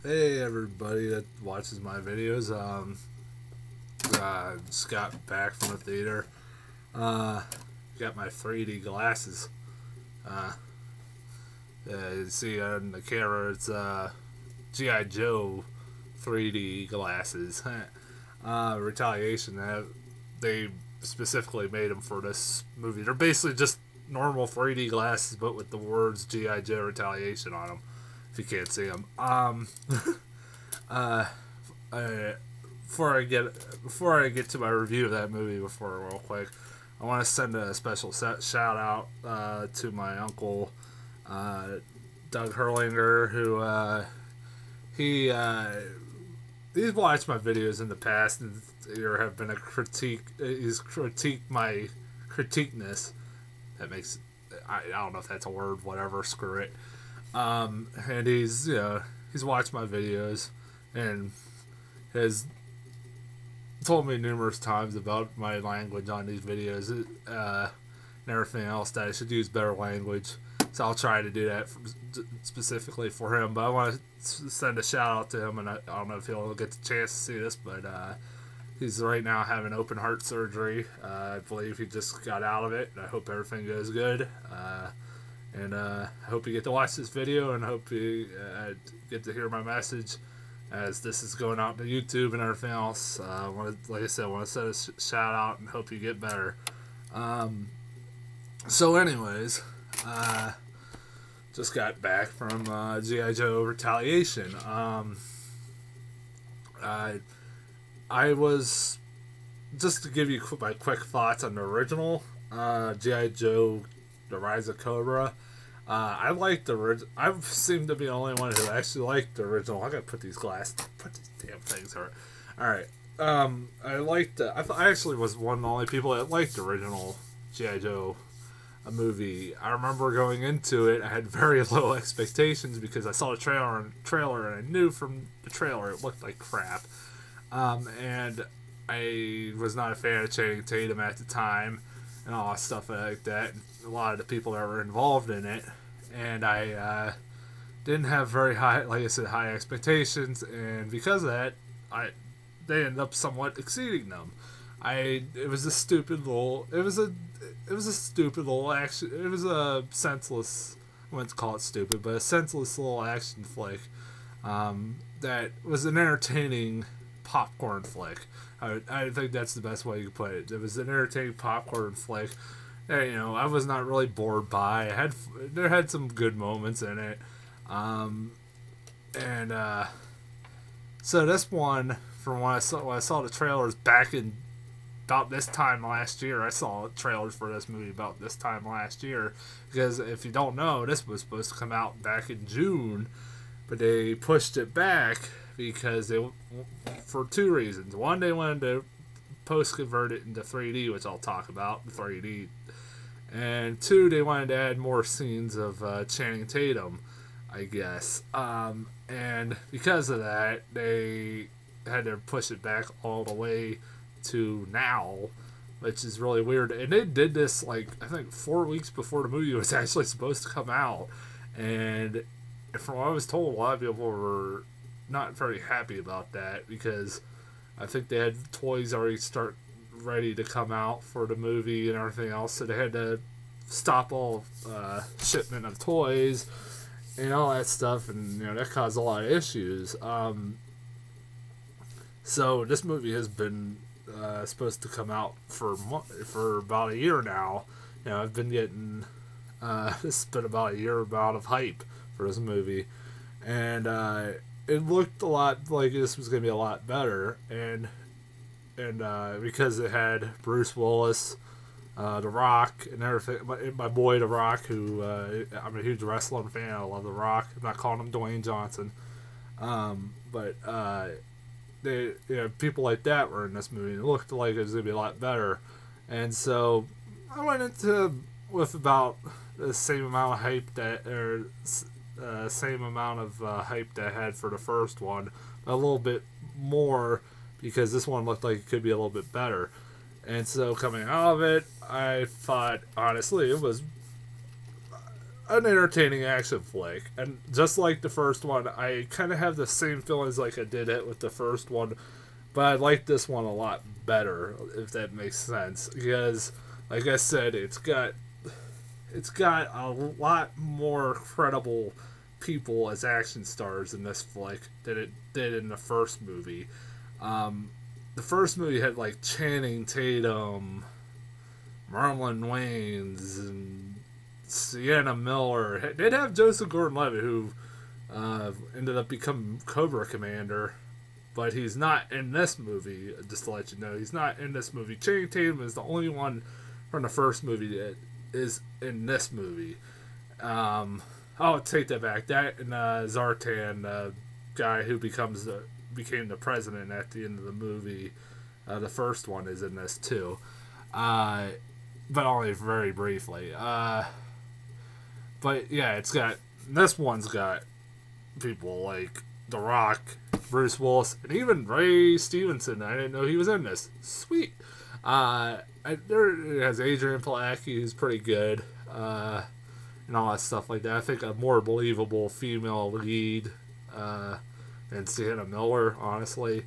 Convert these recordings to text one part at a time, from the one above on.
Hey everybody that watches my videos. Just got back from the theater. Uh, got my 3D glasses. Uh, you see on the camera, it's G.I. Joe 3D glasses. Retaliation. They specifically made them for this movie. They're basically just normal 3D glasses, but with the words G.I. Joe Retaliation on them. If you can't see them. Uh, uh, before I get to my review of that movie, real quick, I want to send a special shout out to my uncle, Doug Herlinger, who he's watched my videos in the past and there have been a critique. He's critiqued my critiqueness. That makes I don't know if that's a word. Whatever, screw it. And he's watched my videos and has told me numerous times about my language on these videos and everything else, that I should use better language. So I'll try to do that specifically for him. But I want to send a shout out to him, and I don't know if he'll get the chance to see this, but he's right now having open heart surgery. I believe he just got out of it, and I hope everything goes good. And I hope you get to watch this video, and I hope you get to hear my message as this is going out to YouTube and everything else. Like I said, I want to send a shout out and hope you get better. So anyways, just got back from G.I. Joe Retaliation. I was, just to give you my quick thoughts on the original G.I. Joe The Rise of Cobra. I liked the original. I seem to be the only one who actually liked the original. I gotta put these damn things over. Alright. I liked I actually was one of the only people that liked the original G.I. Joe movie. I remember going into it, I had very low expectations because I saw the trailer and I knew from the trailer it looked like crap. And I was not a fan of Channing Tatum at the time and all that stuff like that. A lot of the people that were involved in it, and I didn't have very high, like I said, high expectations, and because of that, they ended up somewhat exceeding them. It was a stupid little action. It was a senseless, I wouldn't call it stupid, but a senseless little action flick that was an entertaining popcorn flick. I think that's the best way you could put it. It was an entertaining popcorn flick. I was not really bored by. There had some good moments in it, so this one, from when I saw the trailers back in about this time last year. I saw trailers for this movie about this time last year, because if you don't know, this was supposed to come out back in June, but they pushed it back because for two reasons. One, they wanted to post-convert it into 3D, which I'll talk about, 3D. And two, they wanted to add more scenes of Channing Tatum, I guess. And because of that, they had to push it back all the way to now, which is really weird. And they did this, like, I think 4 weeks before the movie was actually supposed to come out. And from what I was told, a lot of people were not very happy about that, because I think they had toys already ready to come out for the movie and everything else, so they had to stop all shipment of toys and all that stuff, and that caused a lot of issues. So this movie has been supposed to come out for about a year now. I've been getting this has been about a year amount of hype for this movie, and it looked a lot like this was going to be a lot better, and because it had Bruce Willis, The Rock, and everything. My boy The Rock, who I'm a huge wrestling fan. I love The Rock. I'm not calling him Dwayne Johnson, but people like that were in this movie. It looked like it was gonna be a lot better, and so I went into with about the same amount of hype that I had for the first one, a little bit more, because this one looked like it could be a little bit better. And so coming out of it, I thought, honestly, an entertaining action flick, and just like the first one, I kind of have the same feelings like I did it with the first one, but I like this one a lot better, if that makes sense, because, like I said, it's got a lot more credible people as action stars in this flick than it did in the first movie. The first movie had like Channing Tatum, Marlon Wayans, and Sienna Miller. It did have Joseph Gordon-Levitt, who ended up becoming Cobra Commander, but he's not in this movie. Just to let you know, he's not in this movie. Channing Tatum is the only one from the first movie that is in this movie. I'll take that back. That and Zartan, guy who became the president at the end of the movie. The first one is in this too, but only very briefly. But yeah, this one's got people like The Rock, Bruce Willis, and even Ray Stevenson. I didn't know he was in this. Sweet. It has Adrian Palacki, who's pretty good, and all that stuff like that. I think a more believable female lead than Sienna Miller, honestly.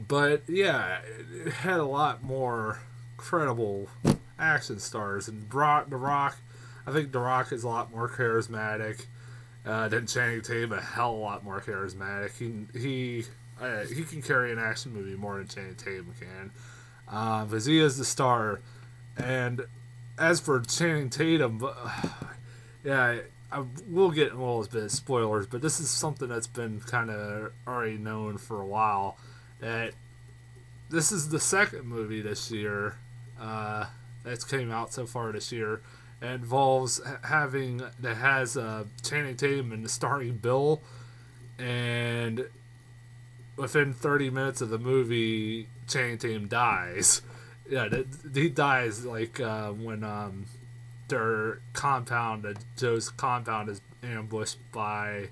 But yeah, it had a lot more credible action stars, and The Rock. I think The Rock is a lot more charismatic than Channing Tatum. A hell of a lot more charismatic. He can carry an action movie more than Channing Tatum can, because he is the star. And as for Channing Tatum, yeah, I will get a little bit of spoilers, but this is something that's been kind of already known for a while. That this is the second movie this year that's came out so far this year. It involves has Channing Tatum in the starring Bill, and within 30 minutes of the movie, Channing Tatum dies. Yeah, he dies like when their compound, Joe's compound, is ambushed by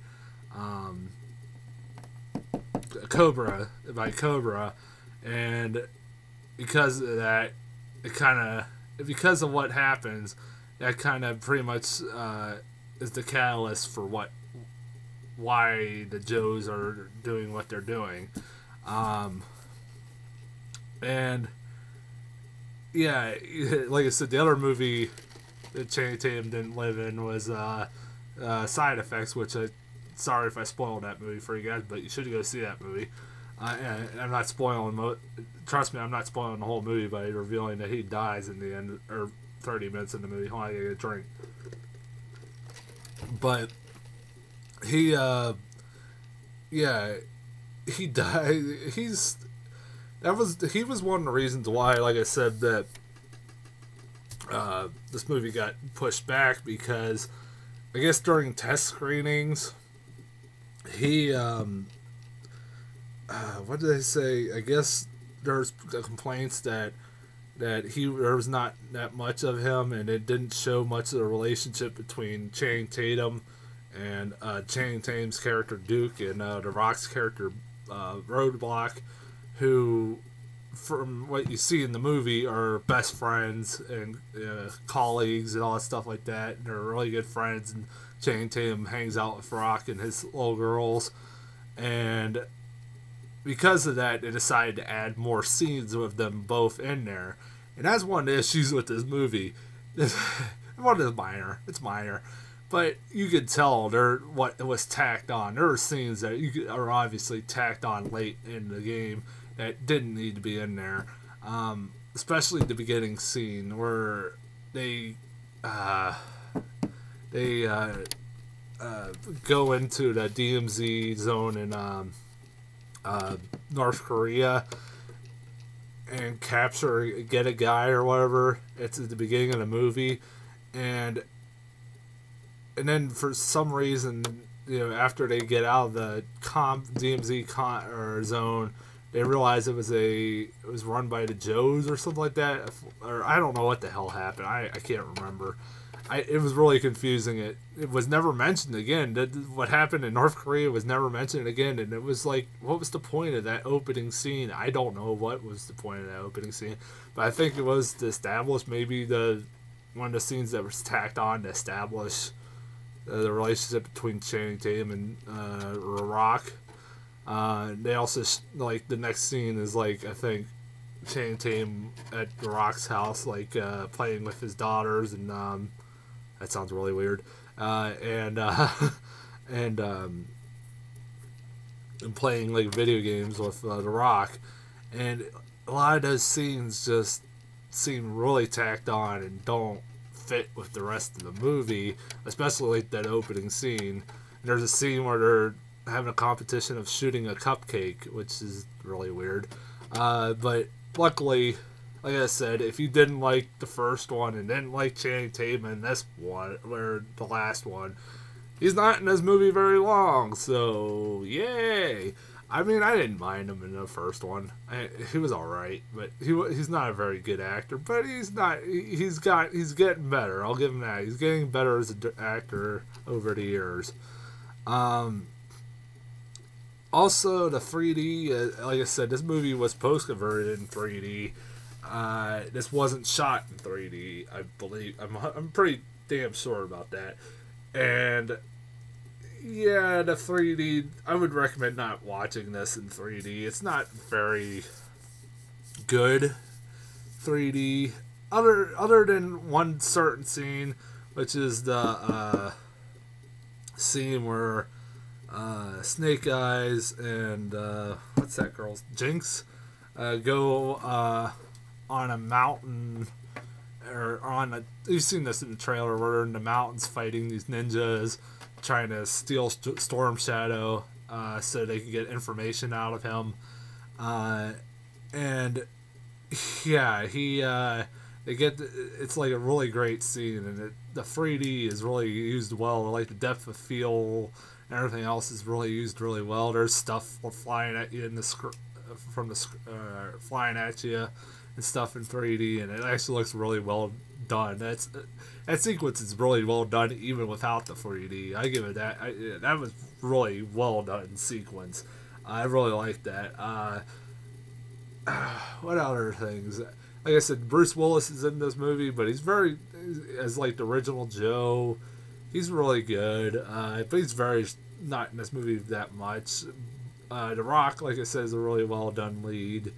Cobra, and because of that, because of what happens, that kind of pretty much is the catalyst for why the Joes are doing what they're doing. And yeah, like I said, the other movie that Channing Tatum didn't live in was Side Effects, which sorry if I spoiled that movie for you guys, but you should go see that movie. And I'm not spoiling. Trust me, I'm not spoiling the whole movie by revealing that he dies in the end, or 30 minutes in the movie. Hold on, I gotta get a drink. But he died. He was one of the reasons why, like I said, that this movie got pushed back, because I guess during test screenings, he what did they say? I guess there's complaints that there was not that much of him, and it didn't show much of the relationship between Channing Tatum and Channing Tatum's character Duke and The Rock's character Roadblock, who, from what you see in the movie, are best friends and colleagues and all that stuff like that. And they're really good friends, and Channing Tatum hangs out with Rock and his little girls, and because of that, they decided to add more scenes with them both in there. And that's one of the issues with this movie. One is minor. It's minor. But you could tell what was tacked on. There were scenes that are obviously tacked on late in the game that didn't need to be in there. Especially the beginning scene where they go into the DMZ zone in North Korea and get a guy or whatever. It's at the beginning of the movie, and then for some reason, after they get out of the DMZ zone, they realize it was run by the Joes or something like that, or I don't know what the hell happened. I can't remember. It was really confusing. It was never mentioned again. What happened in North Korea was never mentioned again, and it was like, what was the point of that opening scene? I don't know what was the point of that opening scene, but I think it was to establish maybe the one of the scenes that was tacked on to establish the relationship between Channing Tatum and The Rock. They also like the next scene is like I think Channing Tatum at The Rock's house, like playing with his daughters, and that sounds really weird. And and playing like video games with The Rock, and a lot of those scenes just seem really tacked on and don't fit with the rest of the movie, especially like that opening scene. And there's a scene where they're having a competition of shooting a cupcake, which is really weird. But luckily, like I said, if you didn't like the first one and didn't like Channing Tatum in this one, or the last one, he's not in this movie very long, so yay! I mean, I didn't mind him in the first one. He was all right, but he's not a very good actor. But he's not. He's getting better. I'll give him that. He's getting better as an actor over the years. Also, the 3D. Like I said, this movie was post converted in 3D. This wasn't shot in 3D. I believe. I'm pretty damn sure about that. And yeah, the 3D, I would recommend not watching this in 3D. It's not very good 3D. Other than one certain scene, which is the scene where Snake Eyes and what's that girl's Jinx go on a mountain, or you've seen this in the trailer, where they're in the mountains fighting these ninjas, trying to steal Storm Shadow so they can get information out of him. And yeah, it's like a really great scene, and the 3D is really used well. Like the depth of field and everything else is really used really well. There's stuff flying at you flying at you and stuff in 3D, and it actually looks really well done. That sequence is really well done even without the 3D. I give it that. That was really well done sequence. I really like that. What other things? Like I said, Bruce Willis is in this movie, but he's as like the original Joe. He's really good, but he's very not in this movie that much. The Rock, like I said, is a really well done lead.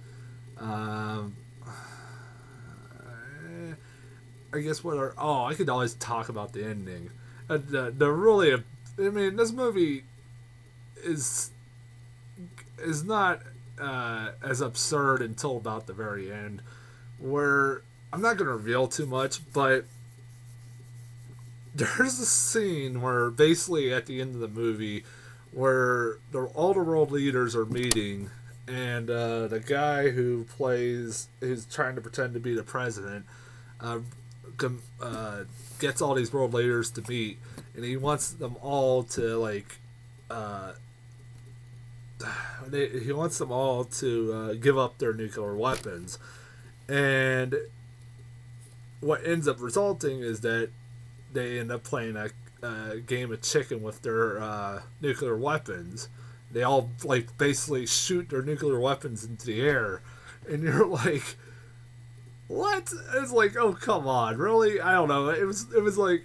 I guess I could always talk about the ending. This movie is not as absurd until about the very end, where I'm not going to reveal too much, but there's a scene where basically at the end of the movie where all the world leaders are meeting, and the guy who's trying to pretend to be the president gets all these world leaders to meet, and he wants them all to give up their nuclear weapons. And what ends up resulting is that they end up playing a game of chicken with their nuclear weapons. They all basically shoot their nuclear weapons into the air, and you're like, what? It's like, oh, come on, really? I don't know. It was like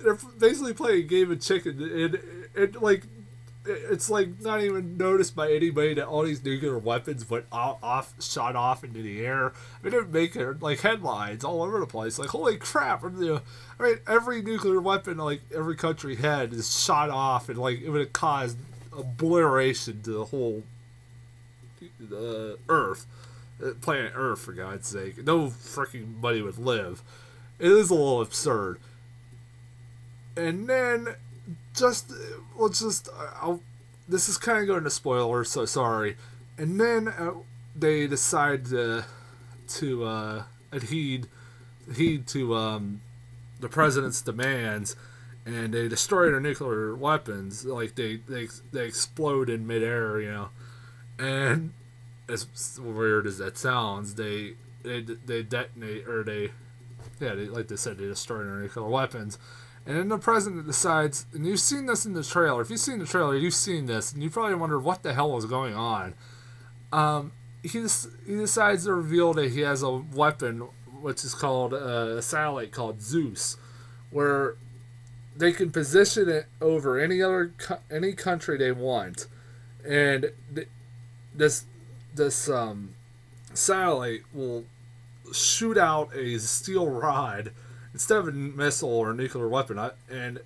they're basically playing a game of chicken, and it's like not even noticed by anybody that all these nuclear weapons shot off into the air. I mean, it would make headlines all over the place. Like, holy crap! Every nuclear weapon every country had is shot off, and it would have caused obliteration to the whole Earth. Planet Earth, for God's sake. No freaking buddy would live. It is a little absurd. And then, this is kind of going to spoilers, so sorry. And then they decide to heed to the president's demands, and they destroy their nuclear weapons. They explode in midair, and as weird as that sounds, they detonate, or they destroy their nuclear weapons. And then the president decides, and you've seen this in the trailer. If you've seen the trailer, you've seen this, and you probably wonder what the hell is going on. He decides to reveal that he has a weapon which is called a satellite called Zeus, where they can position it over any country they want, and this satellite will shoot out a steel rod instead of a missile or nuclear weapon, and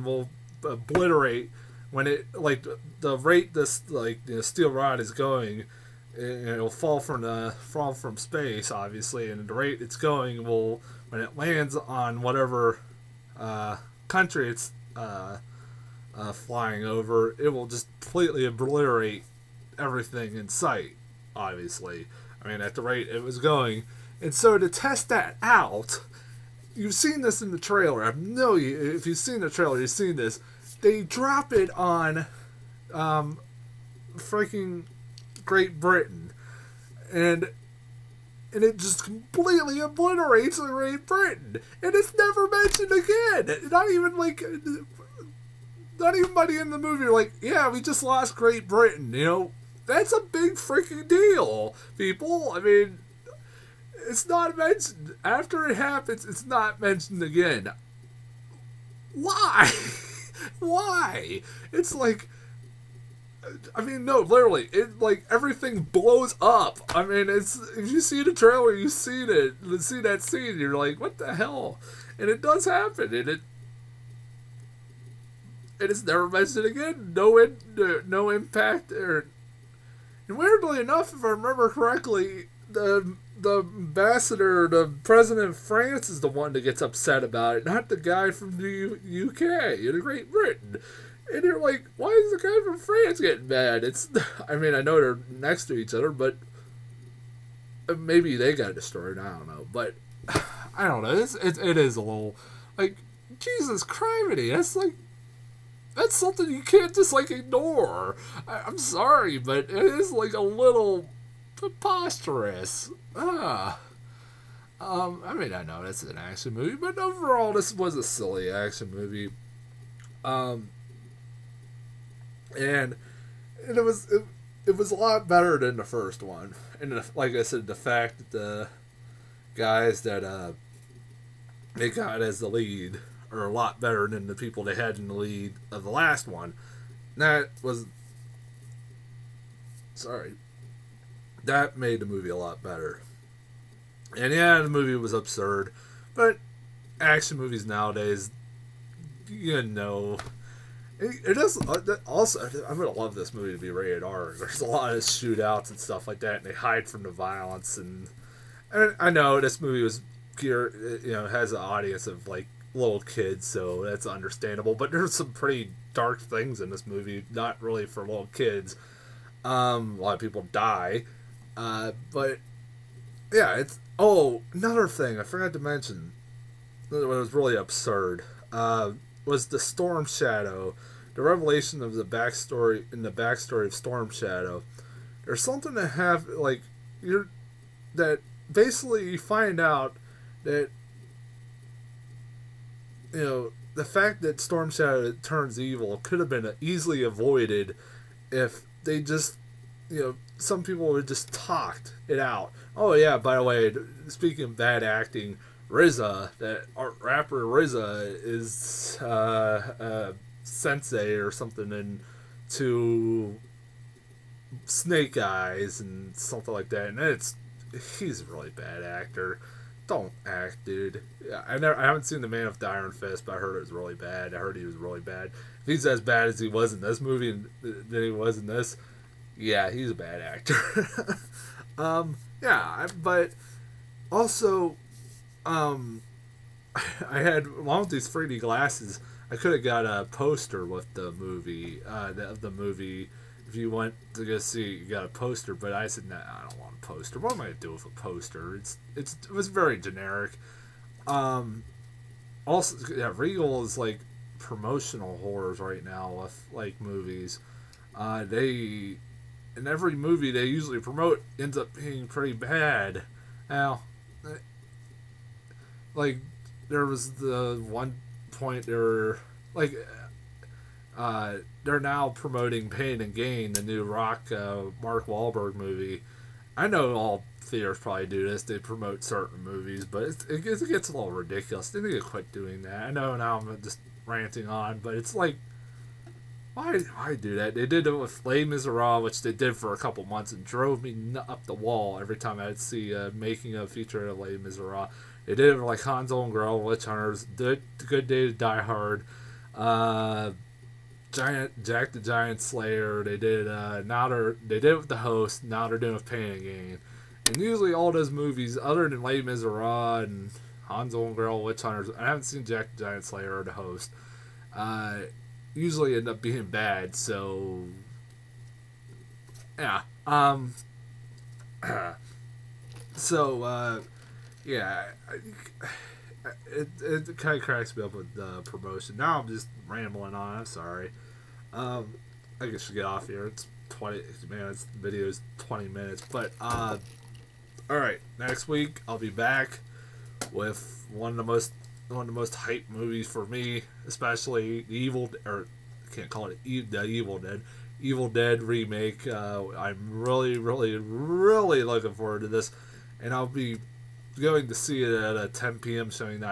will obliterate when it like the rate this steel rod is going. And it'll fall from space, obviously, and the rate it's going will, when it lands on whatever country it's flying over, it will just completely obliterate everything in sight. Obviously, I mean, at the rate it was going, and so to test that out, you've seen this in the trailer. I know if you've seen the trailer, you've seen this. They drop it on, freaking Great Britain, and it just completely obliterates Great Britain, and it's never mentioned again. Not even by the end of the movie. Like, yeah, we just lost Great Britain. You know, that's a big freaking deal, people. I mean, it's not mentioned after it happens. It's not mentioned again. Why? Why? It's like, I mean, no, literally, it like everything blows up. I mean, it's, if you see the trailer, you see that scene, you're like, what the hell? And it does happen, and it's never mentioned again. No impact. And weirdly enough, if I remember correctly, the ambassador, the president of France, is the one that gets upset about it, not the guy from the UK, the Great Britain. And you're like, why is the guy from France getting mad? It's, I mean, I know they're next to each other, but maybe they got destroyed. I don't know, but I don't know. It is a little like, Jesus criminy. That's something you can't just like ignore. I'm sorry, but it is like a little preposterous. I mean, I know this is an action movie, but overall, this was a silly action movie. And it was a lot better than the first one. And like I said, the fact that the guys that they got as the lead are a lot better than the people they had in the lead of the last one. That made the movie a lot better. And yeah, the movie was absurd, but action movies nowadays, you know, it is also. I'm gonna love this movie to be rated R. There's a lot of shootouts and stuff like that, and they hide from the violence. And I know this movie was geared, has an audience of like little kids, so that's understandable. But there's some pretty dark things in this movie, not really for little kids. A lot of people die, but yeah, it's. Oh, another thing I forgot to mention that was really absurd was the Storm Shadow, the revelation of the backstory of Storm Shadow. There's something to have that basically you find out that the fact that Storm Shadow turns evil could have been easily avoided if they just some people would just talked it out. Oh yeah, by the way, speaking of bad acting, RZA, that rapper RZA, is sensei or something to Snake Eyes and something like that, and he's a really bad actor. Don't act, dude. I haven't seen The Man with the Iron Fist, but I heard it was really bad. I heard he was really bad. If he's as bad as he was in this movie and than he was in this, yeah, he's a bad actor. Yeah, but also, I had, along with these 3D glasses, I could have got a poster with the movie, of the movie. If you went to go see it, you got a poster, but I said, nah, I don't want a poster. What am I going to do with a poster? It was very generic. Also, yeah, Regal is like promotional horrors right now with like movies. In every movie they usually promote ends up being pretty bad. Now, like, there was the one point they were like, they're now promoting Pain and Gain, the new Mark Wahlberg movie, I know all theaters probably do this. They promote certain movies, but it gets a little ridiculous. They need to quit doing that. I know now I'm just ranting on, but it's like, why do that? They did it with Les Miserables, which they did for a couple months, and drove me up the wall every time I'd see making a feature of Les Miserables. They did it with like Hansel and Gretel, Witch Hunters, Good Day to Die Hard, Jack the Giant Slayer. They did they did it with The Host. Now they're doing it with Pain and Gain. And usually all those movies, other than Les Miserables and Hansel and Gretel, Witch Hunters, I haven't seen Jack the Giant Slayer or The Host. Usually end up being bad. So yeah. So yeah. It kind of cracks me up with the promotion. Now I'm just rambling on. I'm sorry. I guess we get off here. It's 20. Man, this video's 20 minutes. But all right. Next week I'll be back with one of the most hyped movies for me, especially the I can't call it the Evil Dead remake. I'm really, really, really looking forward to this, and I'll be going to see it at a 10 p.m. showing.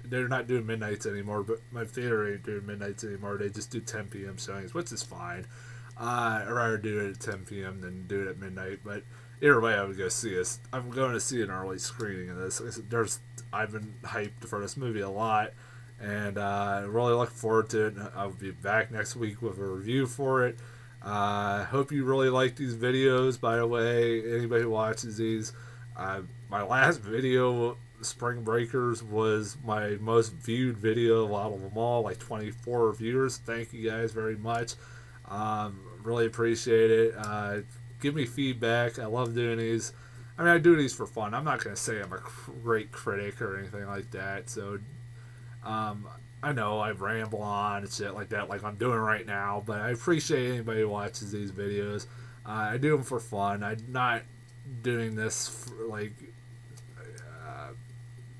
They're not doing midnights anymore, but my theater ain't doing midnights anymore. They just do 10 p.m. showings, which is fine. I'd rather do it at 10 p.m. than do it at midnight, but either way, I would go see this. I'm going to see an early screening of this. I've been hyped for this movie a lot, and really looking forward to it. I'll be back next week with a review for it. Hope you really like these videos. By the way, anybody who watches these, my last video, Spring Breakers, was my most viewed video out of them all, like 24 viewers. Thank you guys very much. Really appreciate it. Give me feedback. I love doing these. I mean, I do these for fun. I'm not going to say I'm a great critic or anything like that. So, I know I ramble on and shit like that, like I'm doing right now. But I appreciate anybody who watches these videos. I do them for fun. I'm not doing this for, like,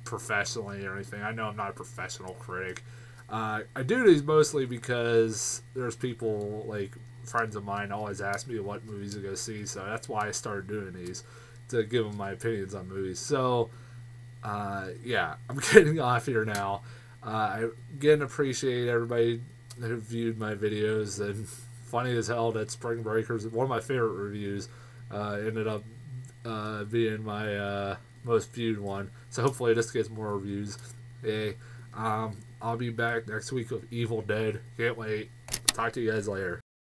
professionally or anything. I know I'm not a professional critic. I do these mostly because there's people, like friends of mine, always ask me what movies to go see, so that's why I started doing these, to give them my opinions on movies. So yeah, I'm getting off here now. I again appreciate everybody who viewed my videos, and funny as hell that Spring Breakers, one of my favorite reviews, ended up being my most viewed one. So hopefully this gets more reviews. Hey, I'll be back next week with Evil Dead. Can't wait. Talk to you guys later.